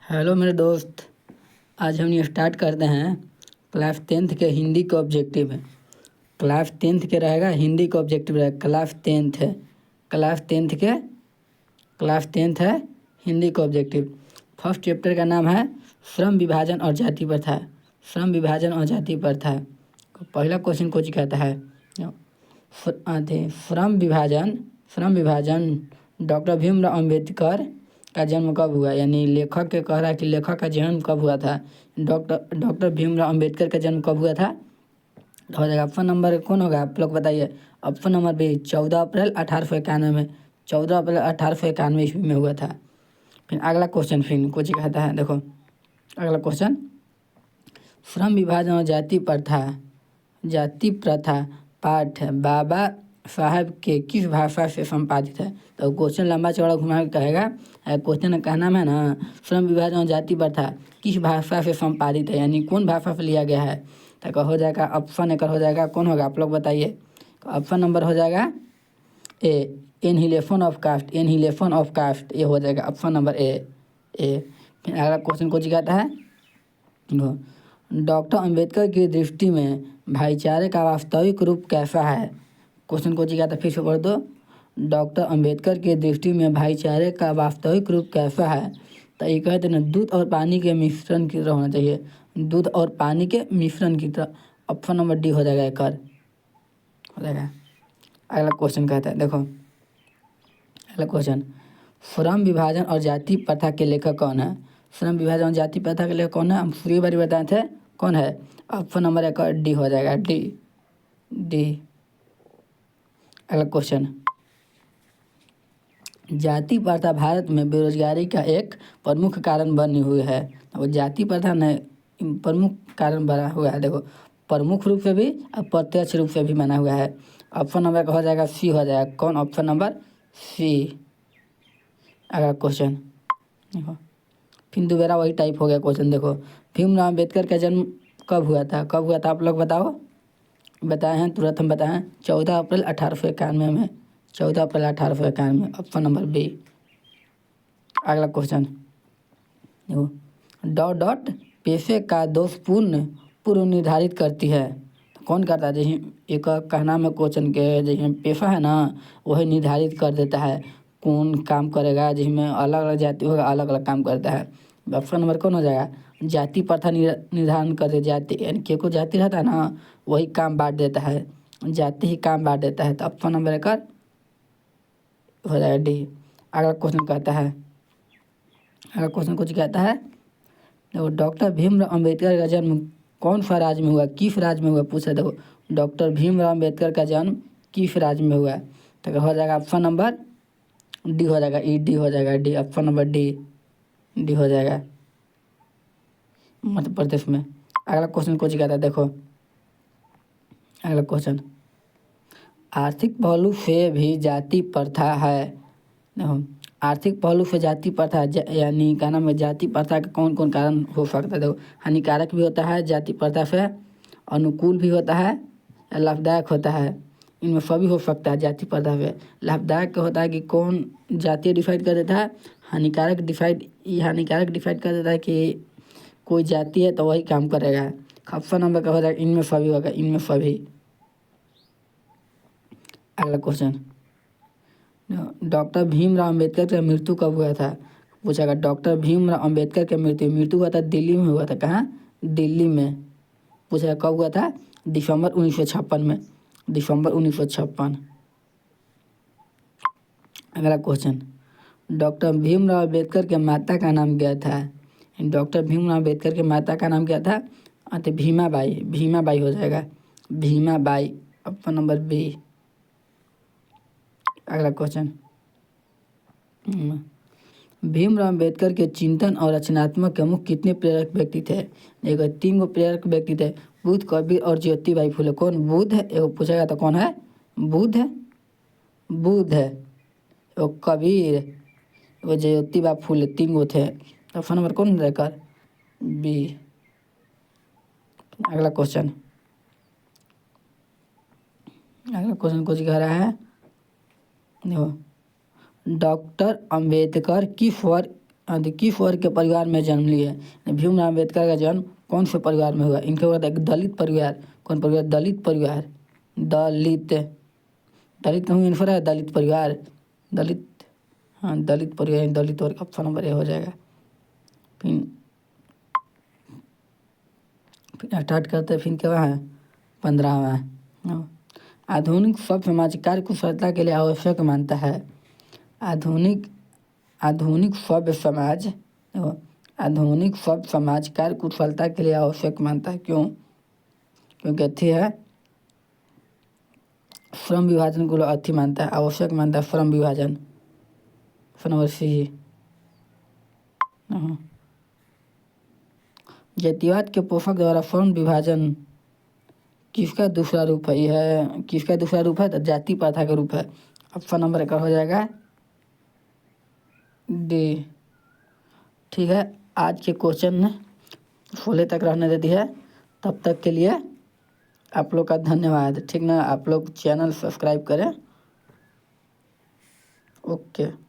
Hello मेरे दोस्त। आज हम ये स्टार्ट करते हैं क्लास 10th के हिंदी का ऑब्जेक्टिव है। क्लास 10th के रहेगा, हिंदी का ऑब्जेक्टिव रहेगा। क्लास 10th है हिंदी का ऑब्जेक्टिव। फर्स्ट चैप्टर का नाम है श्रम विभाजन और जाति प्रथा। श्रम विभाजन और जाति प्रथा। पहला क्वेश्चन कुछ कहता है श्रम विभाजन डॉक्टर भीमराव अंबेडकर का जन्म कब हुआ। यानी लेखक के कह रहा है कि लेखक का जन्म कब हुआ था। डॉक्टर भीमराव अंबेडकर का जन्म कब हुआ था। हो जाएगा ऑप्शन नंबर कौन होगा, आप लोग बताइए। ऑप्शन नंबर बी 14 अप्रैल 1891 में। 14 अप्रैल 1891 ईस्वी में हुआ था। फिर अगला क्वेश्चन फिर कुछ कहता है, देखो अगला क्वेश्चन श्रम विभाजन और जाति प्रथा पाठ बाबा साहब के किस भाषा से संपादित है। तो क्वेश्चन लंबा चौड़ा घुमा के कहेगा। क्वेश्चन का नाम है ना श्रम विभाजन और जाति प्रथा किस भाषा से संपादित है, यानी कौन भाषा से लिया गया है। तो हो जाएगा ऑप्शन एक हो जाएगा, कौन होगा आप लोग बताइए। ऑप्शन नंबर हो जाएगा ए एनहिलेशन ऑफ कास्ट, ये हो जाएगा ऑप्शन नंबर ए। फिर अगला क्वेश्चन को जिगाता है डॉक्टर अंबेडकर की दृष्टि में भाईचारे का वास्तविक रूप कैसा है। क्वेश्चन को जिगाता फिर से पढ़ दो। डॉक्टर अंबेडकर की दृष्टि में भाईचारे का वास्तविक रूप कैसा है। तो ये कहते हैं दूध और पानी के मिश्रण की तरह होना चाहिए। दूध और पानी के मिश्रण की तरह। ऑप्शन नंबर डी हो जाएगा एक हो जाएगा। अगला क्वेश्चन कहता है, देखो अगला क्वेश्चन श्रम विभाजन और जाति प्रथा के लेखक कौन है। श्रम विभाजन और जाति प्रथा के लेखक कौन है, हम पूरी बारी बताए थे कौन है। ऑप्शन नंबर एक डी हो जाएगा, डी। अगला क्वेश्चन जाति प्रथा भारत में बेरोजगारी का एक प्रमुख कारण बनी हुई है। वो जाति प्रथा ने प्रमुख कारण बना हुआ है। देखो प्रमुख रूप से भी और प्रत्यक्ष रूप से भी बना हुआ है। ऑप्शन नंबर का हो जाएगा सी हो जाएगा, कौन ऑप्शन नंबर सी। अगला क्वेश्चन देखो फिर दोबारा वही टाइप हो गया क्वेश्चन। देखो भीमराव अम्बेडकर का जन्म कब हुआ था आप लोग बताओ। बताए हैं तुरंत हम बताएं 14 अप्रैल 1891 में। 14 अप्रैल 1891 ऑप्शन नंबर बी। अगला क्वेश्चन देखो डॉट पेशे का दोषपूर्ण पूर्व निर्धारित करती है। कौन करता है, जैसे एक कहना में क्वेश्चन के जैसे पेशा है ना वही निर्धारित कर देता है कौन काम करेगा, जिसमें अलग अलग जाति होगा अलग अलग काम करता है। ऑप्शन नंबर कौन हो जाएगा, जाति प्रथा निर्धारण कर दे। जाति यानी को जाति रहता है ना वही काम बांट देता है, जाति ही काम बांट देता है। तो ऑप्शन नंबर एक हो जाएगा डी। अगला क्वेश्चन कहता है, अगला क्वेश्चन कुछ कहता है देखो डॉक्टर भीमराव अम्बेडकर का जन्म कौन सा राज्य में हुआ, किस राज्य में हुआ पूछा। देखो डॉक्टर भीमराव अम्बेडकर का जन्म किस राज्य में हुआ। तो हो जाएगा ऑप्शन नंबर डी हो जाएगा, डी हो जाएगा, डी। ऑप्शन नंबर डी हो जाएगा, मध्य प्रदेश में। अगला क्वेश्चन कुछ कहता है, देखो अगला क्वेश्चन आर्थिक पहलू से भी जाति प्रथा है। देखो आर्थिक पहलू से जाति प्रथा यानी क्या नाम है, जाति प्रथा का कौन कौन कारण हो सकता है। देखो हानिकारक भी होता है जाति प्रथा से, अनुकूल भी होता है, लाभदायक होता है। इनमें सभी हो सकता है जाति प्रथा से। लाभदायक होता है कि कौन जाति डिसाइड कर देता है, हानिकारक डिसाइड कर देता है कि कोई जाति है तो वही काम करेगा। ऑप्शन नंबर का हो जाएगा इनमें सभी होगा, इनमें सभी। अगला क्वेश्चन डॉक्टर भीमराव अम्बेडकर की मृत्यु कब हुआ था पूछेगा। डॉक्टर भीमराव अम्बेडकर की मृत्यु हुआ था दिल्ली में हुआ था। कहाँ, दिल्ली में। पूछेगा कब हुआ था, दिसंबर 1956 में, दिसंबर 1956। अगला क्वेश्चन डॉक्टर भीमराव अम्बेडकर के माता का नाम क्या था। डॉक्टर भीमराव अम्बेडकर के माता का नाम क्या था, तो भीमाबाई हो जाएगा, भीमाबाई। Option number B. अगला क्वेश्चन भीमराव अम्बेडकर के चिंतन और रचनात्मक के मुख्य कितने प्रेरक व्यक्ति थे। देखो 3 गो प्रेरक व्यक्ति थे, बुद्ध, कबीर और ज्योतिबाई फुले। कौन बुद्ध है, एगो पूछेगा तो कौन है, बुद्ध है, एगो कबीर, एगो ज्योतिबा फुले, 3 गो थे। ऑप्शन नंबर कौन रहेगा, बी। अगला क्वेश्चन कुछ कह रहा है, देखो डॉक्टर अंबेडकर किस वर्ग किस वर्ग के परिवार में जन्म लिए। भीमराव अम्बेडकर का जन्म कौन से परिवार में हुआ। इनके बाद एक दलित परिवार। कौन परिवार। दलित परिवार। दलित दलित में आंसर है दलित परिवार। दलित हाँ दलित परिवार दलित वर्ग ऑप्शन नंबर ए हो जाएगा। फिर स्टार्ट करते हैं। फिर क्या है 15वां। आधुनिक सभ्य समाज कार्य कुशलता के लिए आवश्यक मानता है। आधुनिक सभ्य समाज आधुनिक सभ्य समाज कार्य कुशलता के लिए आवश्यक मानता है। क्यों। क्योंकि अच्छी है श्रम विभाजन को अच्छी मानता है। आवश्यक मानता है श्रम विभाजन। Number C. जातिवाद के पोषक द्वारा श्रम विभाजन किसका दूसरा रूप है। यह है किसका दूसरा रूप है तो जाति प्रथा का रूप है। ऑप्शन नंबर का हो जाएगा डी। ठीक है, आज के क्वेश्चन 16 तक रहने देती है। तब तक के लिए आप लोग का धन्यवाद। ठीक ना, आप लोग चैनल सब्सक्राइब करें। ओके।